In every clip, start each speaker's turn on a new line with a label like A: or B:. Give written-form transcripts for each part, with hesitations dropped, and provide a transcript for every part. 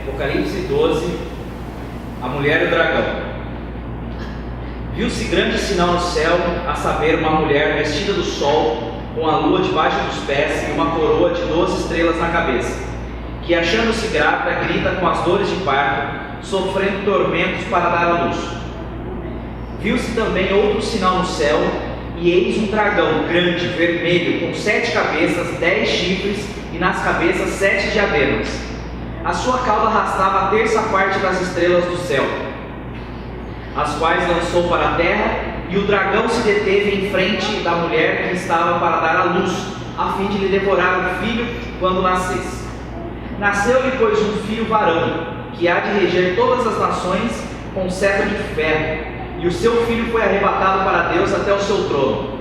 A: Apocalipse 12, a mulher e o dragão. Viu-se grande sinal no céu, a saber, uma mulher vestida do sol, com a lua debaixo dos pés e uma coroa de 12 estrelas na cabeça, que, achando-se grávida, grita com as dores de parto, sofrendo tormentos para dar à luz. Viu-se também outro sinal no céu, e eis um dragão grande, vermelho, com 7 cabeças, 10 chifres, e nas cabeças 7 diademas. A sua cauda arrastava a terça parte das estrelas do céu, as quais lançou para a terra, e o dragão se deteve em frente da mulher que estava para dar à luz, a fim de lhe devorar o filho quando nascesse. Nasceu-lhe, pois, um filho varão, que há de reger todas as nações com cetro de ferro, e o seu filho foi arrebatado para Deus até o seu trono.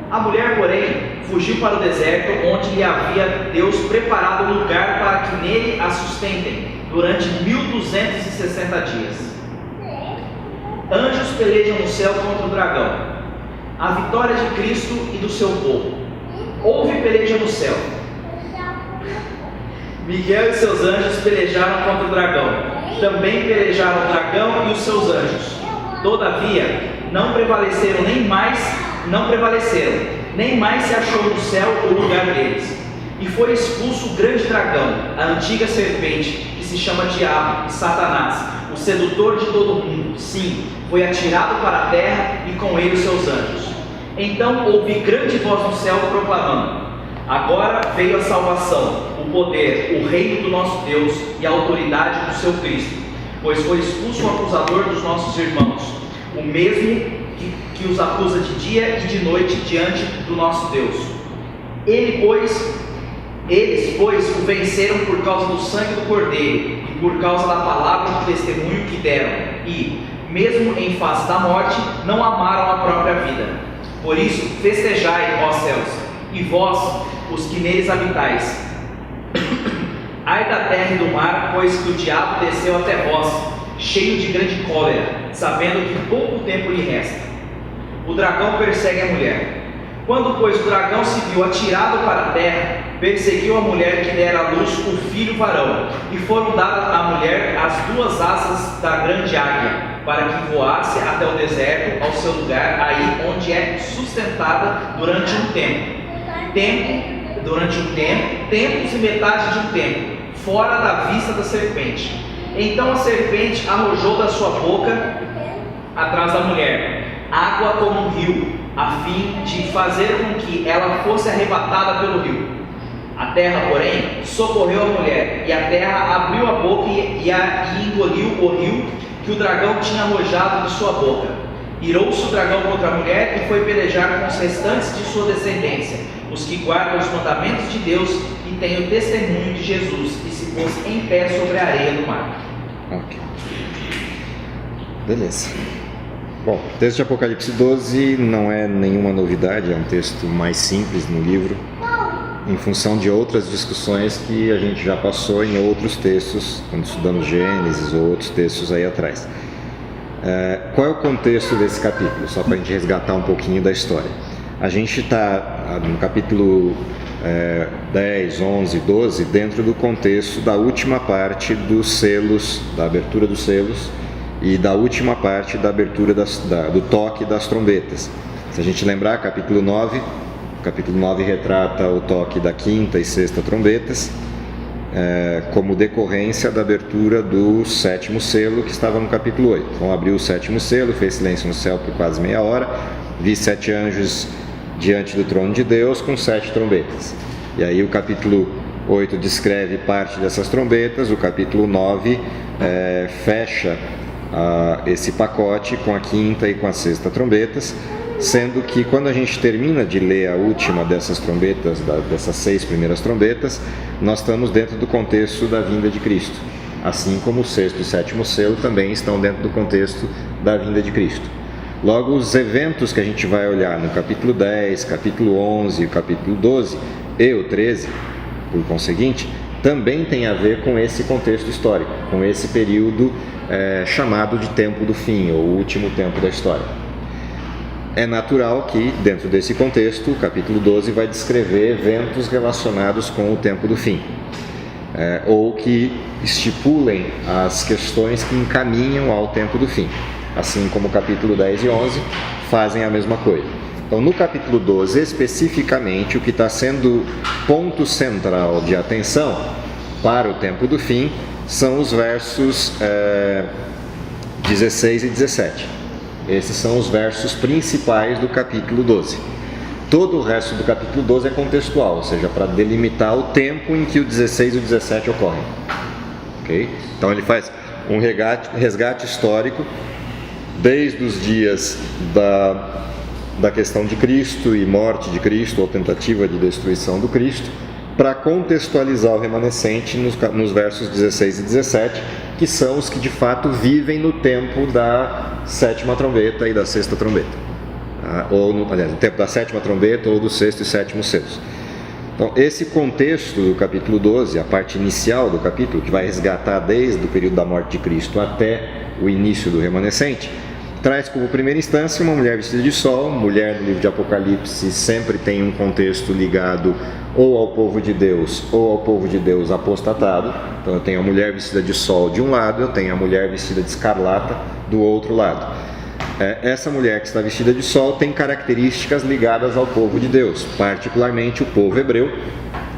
A: A mulher, porém, fugiu para o deserto, onde lhe havia Deus preparado um lugar para que nele a sustentem durante 1260 dias. Anjos pelejam no céu contra o dragão, a vitória de Cristo e do seu povo. Houve peleja no céu. Miguel e seus anjos pelejaram contra o dragão. Também pelejaram o dragão e os seus anjos. Todavia, não prevaleceram, nem mais se achou no céu o lugar deles. E foi expulso o grande dragão, a antiga serpente, que se chama Diabo e Satanás, o sedutor de todo mundo. Sim, foi atirado para a terra e com ele os seus anjos. Então ouvi grande voz no céu proclamando: agora veio a salvação, o poder, o reino do nosso Deus e a autoridade do seu Cristo, pois foi expulso o acusador dos nossos irmãos, o mesmo que os acusa de dia e de noite diante do nosso Deus. Eles, pois, o venceram por causa do sangue do Cordeiro e por causa da palavra do testemunho que deram, e, mesmo em face da morte, não amaram a própria vida. Por isso, festejai, ó céus, e vós, os que neles habitais. Ai da terra e do mar, pois que o diabo desceu até vós, cheio de grande cólera, sabendo que pouco tempo lhe resta. O dragão persegue a mulher. Quando, pois, o dragão se viu atirado para a terra, perseguiu a mulher que dera à luz o filho varão, e foram dadas à mulher as 2 asas da grande águia, para que voasse até o deserto, ao seu lugar, aí onde é sustentada durante um tempo, tempos e metade de um tempo, fora da vista da serpente. Então a serpente arrojou da sua boca atrás da mulher água como um rio, a fim de fazer com que ela fosse arrebatada pelo rio. A terra, porém, socorreu a mulher, e a terra abriu a boca e engoliu o rio que o dragão tinha arrojado de sua boca. Irou-se o dragão contra a mulher e foi pelejar com os restantes de sua descendência, os que guardam os mandamentos de Deus e têm o testemunho de Jesus, e se pôs em pé sobre a areia do mar.
B: Ok. Beleza. Bom, o texto de Apocalipse 12 não é nenhuma novidade, é um texto mais simples no livro, em função de outras discussões que a gente já passou em outros textos, quando estudamos Gênesis ou outros textos aí atrás. Qual é o contexto desse capítulo? Só para a gente resgatar um pouquinho da história. A gente está no capítulo 10, 11, 12, dentro do contexto da última parte dos selos, da abertura dos selos, e da última parte da abertura do toque das trombetas. Se a gente lembrar, capítulo 9 retrata o toque da 5ª e 6ª trombetas, como decorrência da abertura do 7º selo, que estava no capítulo 8. Então abriu o 7º selo, fez silêncio no céu por quase meia hora, vi 7 anjos diante do trono de Deus com 7 trombetas. E aí o capítulo 8 descreve parte dessas trombetas, o capítulo 9 fecha esse pacote com a 5ª e com a 6ª trombetas, sendo que quando a gente termina de ler a última dessas trombetas, dessas 6 primeiras trombetas, nós estamos dentro do contexto da vinda de Cristo, assim como o 6º e 7º selo também estão dentro do contexto da vinda de Cristo. Logo, os eventos que a gente vai olhar no capítulo 10, capítulo 11, capítulo 12 e o 13, por conseguinte, também tem a ver com esse contexto histórico, com esse período chamado de tempo do fim, ou último tempo da história. É natural que, dentro desse contexto, o capítulo 12 vai descrever eventos relacionados com o tempo do fim. ou que estipulem as questões que encaminham ao tempo do fim. Assim como o capítulo 10 e 11 fazem a mesma coisa. Então, no capítulo 12, especificamente, o que está sendo ponto central de atenção para o tempo do fim são os versos 16 e 17. Esses são os versos principais do capítulo 12. Todo o resto do capítulo 12 é contextual, ou seja, para delimitar o tempo em que o 16 e o 17 ocorrem. Okay? Então ele faz um resgate histórico desde os dias da questão de Cristo e morte de Cristo, ou tentativa de destruição do Cristo, para contextualizar o remanescente nos versos 16 e 17, que são os que de fato vivem no tempo da sétima trombeta e da sexta trombeta. No tempo da sétima trombeta ou do sexto e sétimo selos. Então, esse contexto do capítulo 12, a parte inicial do capítulo, que vai resgatar desde o período da morte de Cristo até o início do remanescente, traz como primeira instância uma mulher vestida de sol. Mulher no livro de Apocalipse sempre tem um contexto ligado ou ao povo de Deus ou ao povo de Deus apostatado. Então eu tenho a mulher vestida de sol de um lado, eu tenho a mulher vestida de escarlata do outro lado. Essa mulher que está vestida de sol tem características ligadas ao povo de Deus, particularmente o povo hebreu.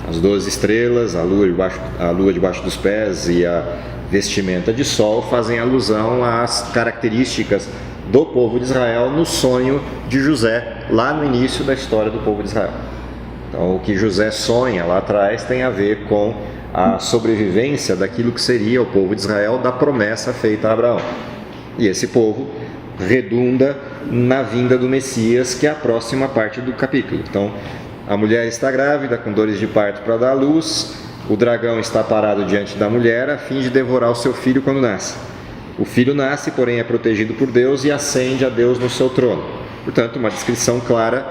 B: As 12 estrelas, a lua debaixo dos pés e a vestimenta de sol fazem alusão às características do povo de Israel no sonho de José, lá no início da história do povo de Israel. Então, o que José sonha lá atrás tem a ver com a sobrevivência daquilo que seria o povo de Israel, da promessa feita a Abraão. E esse povo redunda na vinda do Messias, que é a próxima parte do capítulo. Então, a mulher está grávida, com dores de parto para dar à luz. O dragão está parado diante da mulher a fim de devorar o seu filho quando nasce. O filho nasce, porém é protegido por Deus e ascende a Deus no seu trono. Portanto, uma descrição clara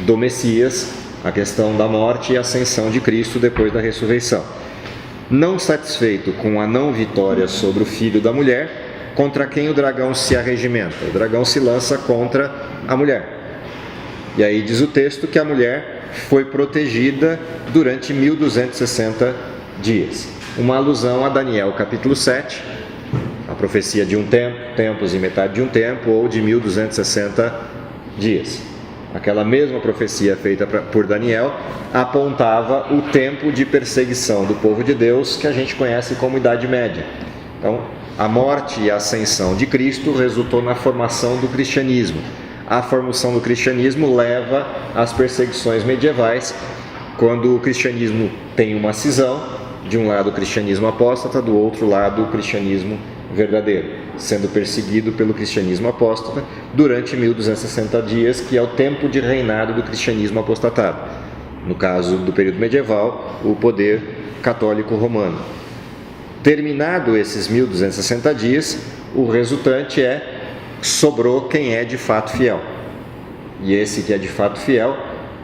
B: do Messias, a questão da morte e ascensão de Cristo depois da ressurreição. Não satisfeito com a não vitória sobre o filho da mulher, contra quem o dragão se arregimenta? O dragão se lança contra a mulher. E aí diz o texto que a mulher foi protegida durante 1260 dias. Uma alusão a Daniel capítulo 7, a profecia de um tempo, tempos e metade de um tempo, ou de 1260 dias. Aquela mesma profecia feita por Daniel apontava o tempo de perseguição do povo de Deus, que a gente conhece como Idade Média. Então, a morte e a ascensão de Cristo resultou na formação do cristianismo. A formação do cristianismo leva às perseguições medievais, quando o cristianismo tem uma cisão, de um lado o cristianismo apóstata, do outro lado o cristianismo verdadeiro, sendo perseguido pelo cristianismo apóstata durante 1260 dias, que é o tempo de reinado do cristianismo apostatado. No caso do período medieval, o poder católico romano. Terminado esses 1260 dias, o resultante sobrou quem é de fato fiel. E esse que é de fato fiel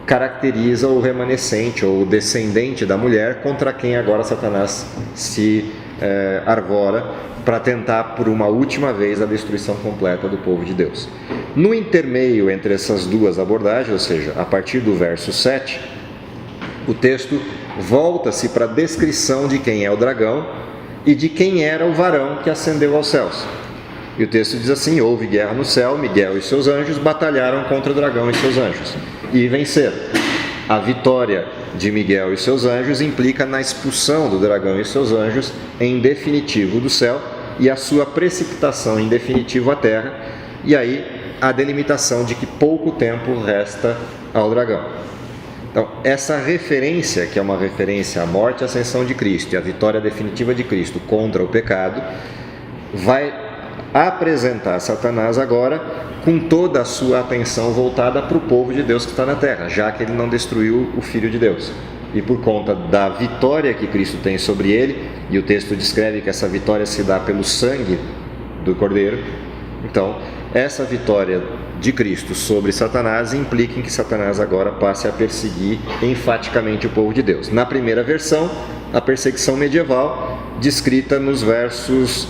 B: caracteriza o remanescente ou o descendente da mulher, contra quem agora Satanás se arvora para tentar por uma última vez a destruição completa do povo de Deus. No intermeio entre essas duas abordagens, ou seja, a partir do verso 7, o texto volta-se para a descrição de quem é o dragão e de quem era o varão que ascendeu aos céus. E o texto diz assim: houve guerra no céu, Miguel e seus anjos batalharam contra o dragão e seus anjos, e venceram. A vitória de Miguel e seus anjos implica na expulsão do dragão e seus anjos em definitivo do céu, e a sua precipitação em definitivo à terra, e aí a delimitação de que pouco tempo resta ao dragão. Então, essa referência, que é uma referência à morte e à ascensão de Cristo e à vitória definitiva de Cristo contra o pecado, vai apresentar Satanás agora com toda a sua atenção voltada para o povo de Deus que está na terra, já que ele não destruiu o Filho de Deus. E por conta da vitória que Cristo tem sobre ele, e o texto descreve que essa vitória se dá pelo sangue do Cordeiro, então essa vitória de Cristo sobre Satanás implica em que Satanás agora passe a perseguir enfaticamente o povo de Deus. Na primeira versão, a perseguição medieval, descrita nos versos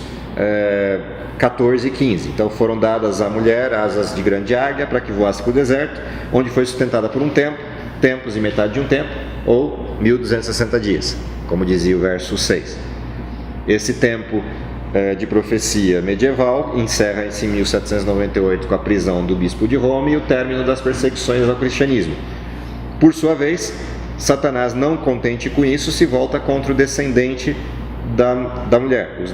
B: 14 e 15. Então foram dadas à mulher asas de grande águia para que voasse para o deserto, onde foi sustentada por um tempo, tempos e metade de um tempo, ou 1260 dias. como dizia o verso 6. Esse tempo de profecia medieval encerra-se em 1798 com a prisão do bispo de Roma e o término das perseguições ao cristianismo. Por sua vez, Satanás, não contente com isso, se volta contra o descendente da mulher, os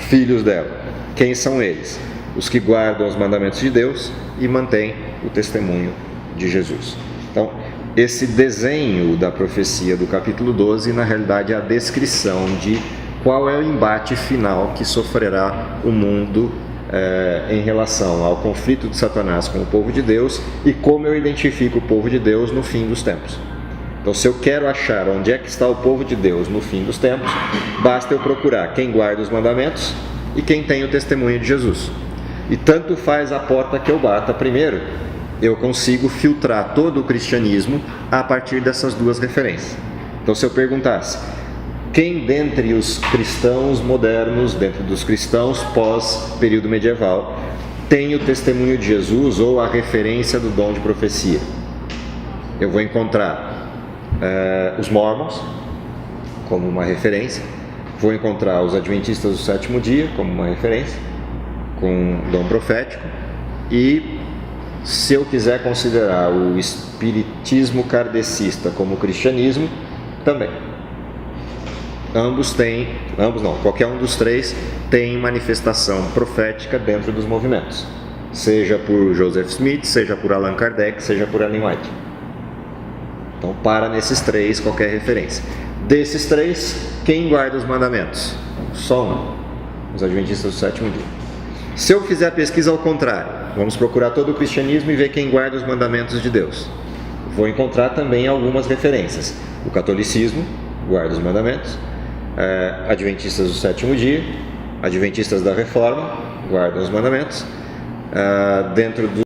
B: filhos dela. Quem são eles? Os que guardam os mandamentos de Deus e mantêm o testemunho de Jesus. Então, esse desenho da profecia do capítulo 12, na realidade, é a descrição de qual é o embate final que sofrerá o mundo em relação ao conflito de Satanás com o povo de Deus e como eu identifico o povo de Deus no fim dos tempos. Então, se eu quero achar onde é que está o povo de Deus no fim dos tempos, basta eu procurar quem guarda os mandamentos e quem tem o testemunho de Jesus. E tanto faz a porta que eu bata primeiro, eu consigo filtrar todo o cristianismo a partir dessas duas referências. Então, se eu perguntasse, quem dentre os cristãos modernos, dentro dos cristãos pós-período medieval, tem o testemunho de Jesus ou a referência do dom de profecia? Eu vou encontrar os Mormons como uma referência, vou encontrar os Adventistas do Sétimo Dia como uma referência, com dom profético, e se eu quiser considerar o espiritismo kardecista como cristianismo, também. Qualquer um dos três tem manifestação profética dentro dos movimentos, seja por Joseph Smith, seja por Allan Kardec, seja por Ellen White. Então, para nesses três qualquer referência. Desses três, quem guarda os mandamentos? Só um, os Adventistas do Sétimo Dia. Se eu fizer a pesquisa ao contrário, vamos procurar todo o cristianismo e ver quem guarda os mandamentos de Deus. Vou encontrar também algumas referências. O catolicismo guarda os mandamentos, Adventistas do Sétimo Dia, Adventistas da Reforma guardam os mandamentos, dentro do